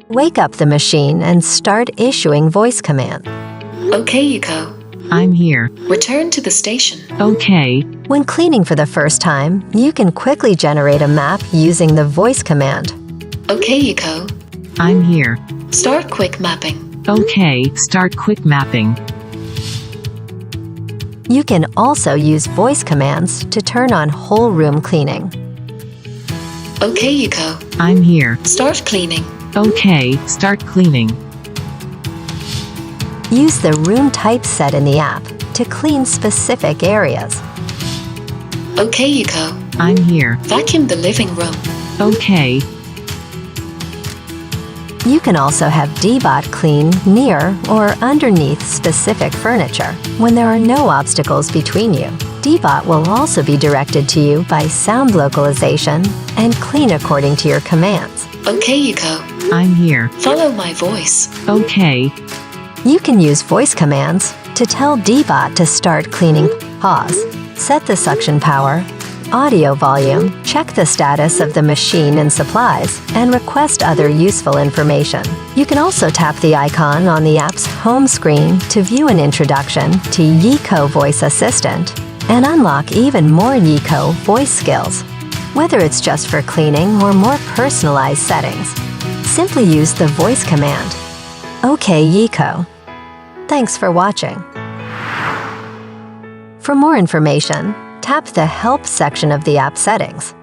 Wake up the machine and start issuing voice commands. Okay, YIKO. I'm here. Return to the station. Okay. When cleaning for the first time, you can quickly generate a map using the voice command. Okay, YIKO. I'm here. Start quick mapping. Okay, start quick mapping. You can also use voice commands to turn on whole room cleaning. Okay, YIKO. I'm here. Start cleaning. Okay, start cleaning. Use the room type set in the app to clean specific areas. Okay, YIKO. I'm here. Vacuum the living room. Okay. You can also have DEEBOT clean near or underneath specific furniture when there are no obstacles between you. DEEBOT will also be directed to you by sound localization and clean according to your commands. Okay, YIKO. I'm here. Follow my voice. Okay. You can use voice commands to tell DEEBOT to start cleaning. Pause, set the suction power, audio volume, check the status of the machine and supplies, and request other useful information. You can also tap the icon on the app's home screen to view an introduction to YIKO Voice Assistant and unlock even more YIKO voice skills. Whether it's just for cleaning or more personalized settings, simply use the voice command. Okay, YIKO. Thanks for watching. For more information, tap the Help section of the app settings.